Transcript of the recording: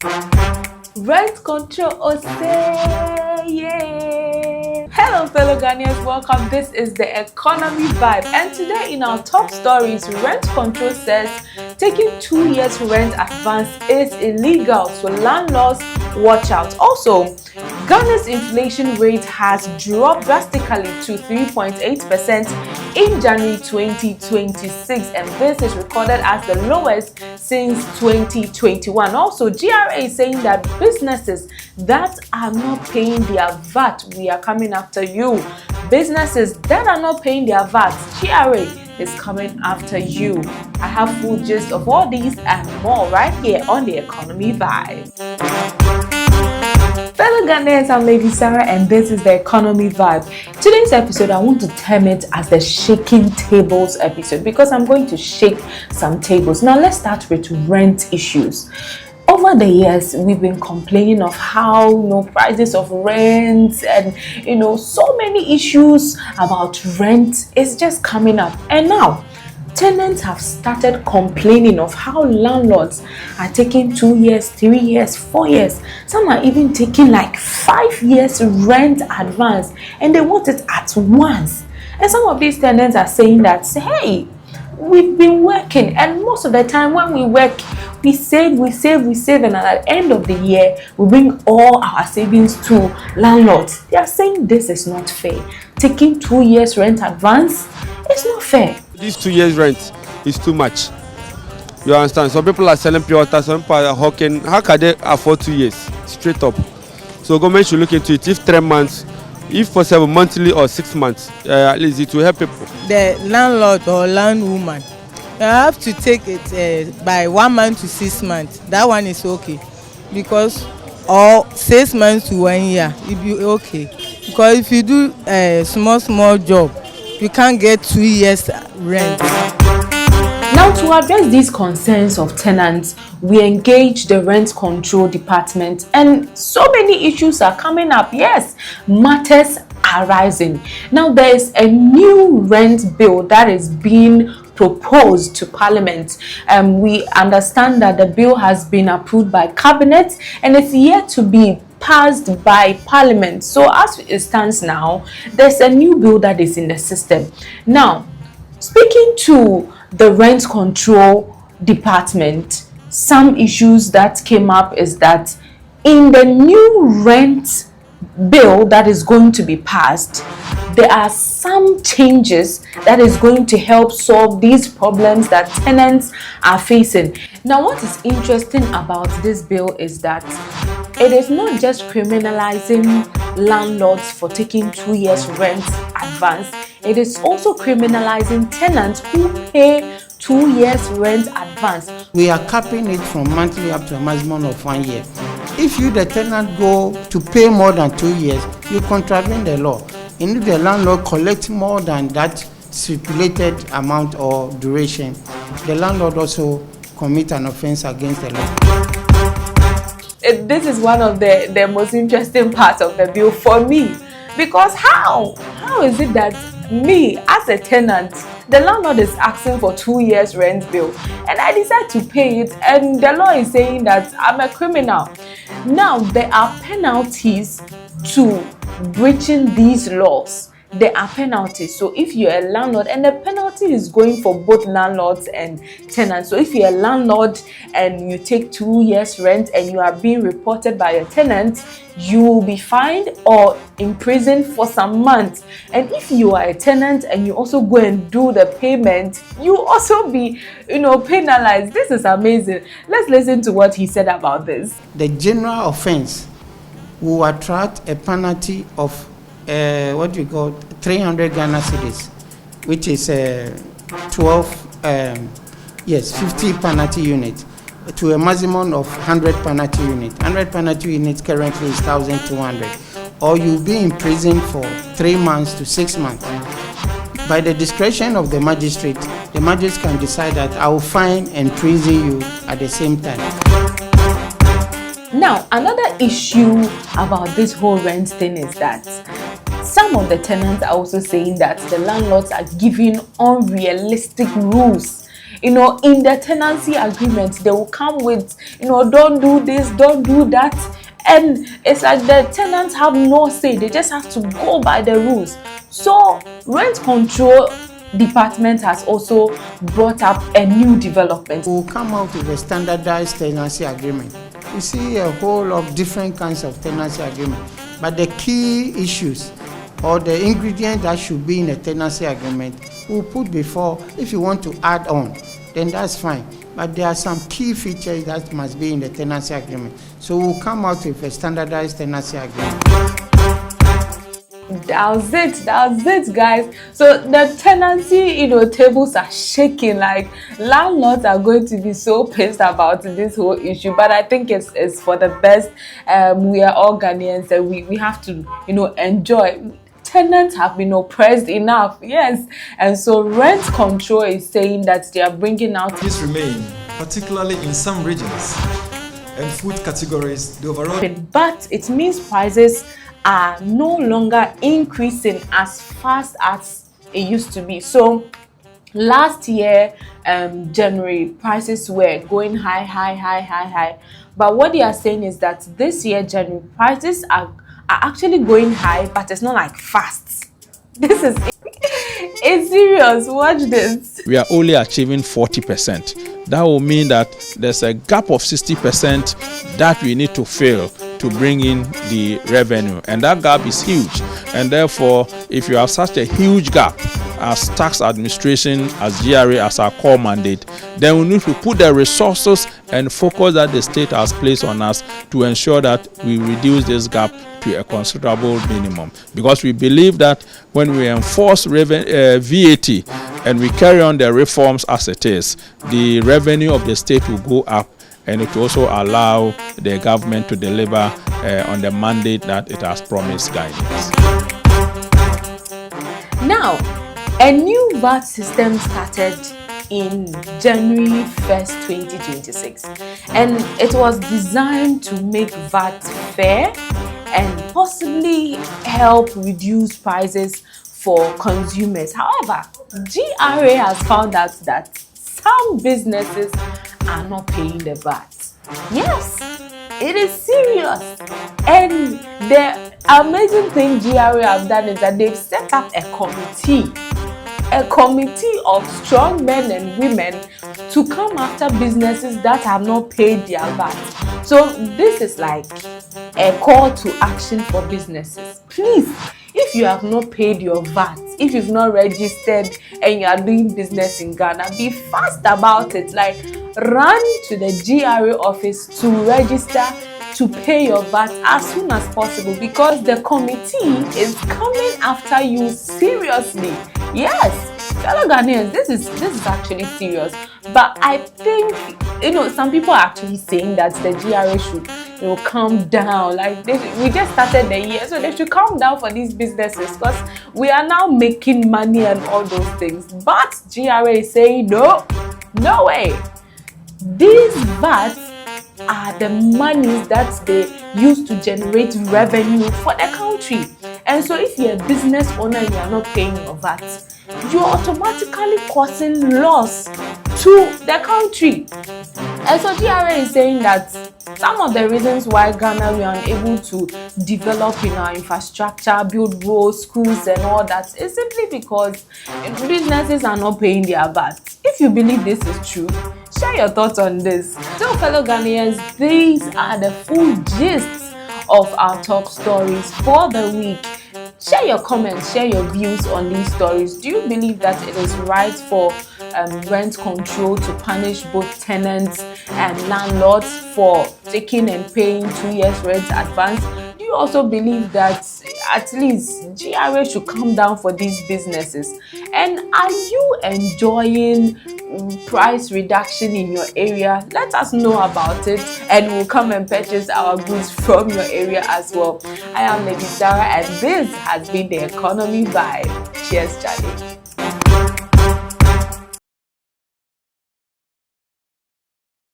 Rent control, oh say yeah. Hello fellow Ghanaians, welcome. This is the Economy Vibe, and today in our top stories, rent control says taking 2 years rent advance is illegal, so landlords watch out. Also, Ghana's inflation rate has dropped drastically to 3.8% in January 2026, and this is recorded as the lowest since 2021. Also, GRA is saying that businesses that are not paying their VAT, we are coming after you. Businesses that are not paying their VAT, GRA is coming after you. I have full gist of all these and more right here on the Economy Vibe. Fellow Ghanaians, I'm Lady Sarah and this is the Economy Vibe. Today's episode, I want to term it as the shaking tables episode because I'm going to shake some tables. Now let's start with rent issues. Over the years, we've been complaining of how prices of rent and so many issues about rent is just coming up. And now tenants have started complaining of how landlords are taking 2 years, 3 years, 4 years. Some are even taking like 5 years rent advance and they want it at once. And some of these tenants are saying that, hey, we've been working, and most of the time when we work, we save, and at the end of the year, we bring all our savings to landlords. They are saying this is not fair. Taking 2 years rent advance is not fair. This 2 years rent is too much. You understand? Some people are selling pure water, some people are hawking. How can they afford 2 years? Straight up. So government should look into it. If 3 months, if possible monthly or 6 months, at least it will help people. The landlord or landwoman, you have to take it by 1 month to 6 months. That one is okay, because or 6 months to 1 year, it be okay. Because if you do a small job, you can't get 2 years rent. Now, to address these concerns of tenants, we engage the rent control department, and so many issues are coming up. Yes, matters are rising. Now, there is a new rent bill that is being proposed to Parliament. We understand that the bill has been approved by Cabinet and it's yet to be passed by Parliament. So as it stands now, there's a new bill that is in the system. Now, speaking to the rent control department, some issues that came up is that in the new rent bill that is going to be passed, there are some changes that is going to help solve these problems that tenants are facing. Now, what is interesting about this bill is that it is not just criminalizing landlords for taking 2 years rent advance, it is also criminalizing tenants who pay 2 years rent advance. We are capping it from monthly up to a maximum of 1 year. If you, the tenant, go to pay more than 2 years, you contravene the law. And if the landlord collects more than that stipulated amount or duration, the landlord also commits an offense against the law. This is one of the most interesting parts of the bill for me, because how is it that me as a tenant, the landlord is asking for 2 years rent bill and I decide to pay it, and the law is saying that I'm a criminal? Now, there are penalties to breaching these laws. There are penalties. So if you're a landlord, and the penalty is going for both landlords and tenants. So if you're a landlord and you take 2 years rent and you are being reported by a tenant, you will be fined or imprisoned for some months. And if you are a tenant and you also go and do the payment, you also be penalized. This is amazing. Let's listen to what he said about this. The general offense will attract a penalty of 300 Ghana cedis, which is 50 penalty units, to a maximum of 100 penalty units. 100 penalty units currently is 1,200. Or you'll be in prison for 3 months to 6 months. By the discretion of the magistrate can decide that I will fine and prison you at the same time. Now, another issue about this whole rent thing is that some of the tenants are also saying that the landlords are giving unrealistic rules in the tenancy agreement, they will come with, don't do this, don't do that. And it's like the tenants have no say. They just have to go by the rules. So rent control department has also brought up a new development. We'll come out with a standardized tenancy agreement. We see a whole of different kinds of tenancy agreement, but the key issues or the ingredient that should be in a tenancy agreement, we'll put before. If you want to add on, then that's fine. But there are some key features that must be in the tenancy agreement. So we'll come out with a standardized tenancy agreement. That's it, guys. So the tenancy, tables are shaking. Like, landlords are going to be so pissed about this whole issue. But I think it's for the best. We are all Ghanaians, and we have to, enjoy. Tenants have been oppressed enough, yes. And so rent control is saying that they are bringing out. This remain, particularly in some regions and food categories, the overall. But it means prices are no longer increasing as fast as it used to be. So last year, January, prices were going high. But what they are saying is that this year, January, prices are actually going high, but it's not like fast. This is it's serious. Watch this. We are only achieving 40%. That will mean that there's a gap of 60% that we need to fill to bring in the revenue, and that gap is huge. And therefore, if you have such a huge gap as tax administration, as GRA, as our core mandate, then we need to put the resources and focus that the state has placed on us to ensure that we reduce this gap to a considerable minimum, because we believe that when we enforce VAT and we carry on the reforms as it is, the revenue of the state will go up, and it will also allow the government to deliver on the mandate that it has promised guidance. Now, a new VAT system started in January 1st, 2026, and it was designed to make VAT fair and possibly help reduce prices for consumers. However, GRA has found out that some businesses are not paying the VAT. Yes, it is serious. And the amazing thing GRA have done is that they've set up a committee of strong men and women to come after businesses that have not paid their VAT. So this is like a call to action for businesses. Please, if you have not paid your VAT, if you've not registered and you are doing business in Ghana, be fast about it. Like, run to the GRA office to register to pay your VAT as soon as possible, because the committee is coming after you seriously. Yes, fellow Ghanaians, this is actually serious. But I think, some people are actually saying that the GRA should, calm down. Like, we just started the year, so they should calm down for these businesses, because we are now making money and all those things. But GRA is saying, no way. These VATs are the monies that they use to generate revenue for the country. And so if you're a business owner and you're not paying your VAT, you're automatically causing loss to the country. And so GRA is saying that some of the reasons why Ghana we are unable to develop in our infrastructure, build roads, schools and all that is simply because businesses are not paying their VAT. If you believe this is true, share your thoughts on this. So fellow Ghanaians, these are the full gists of our top stories for the week. Share your comments, share your views on these stories. Do you believe that it is right for rent control to punish both tenants and landlords for taking and paying 2 years rent advance? Do you also believe that at least GRA should come down for these businesses? And are you enjoying price reduction in your area? Let us know about it, and we'll come and purchase our goods from your area as well. I am Lady Sarah, and this has been the Economy Vibe. Cheers, Charlie.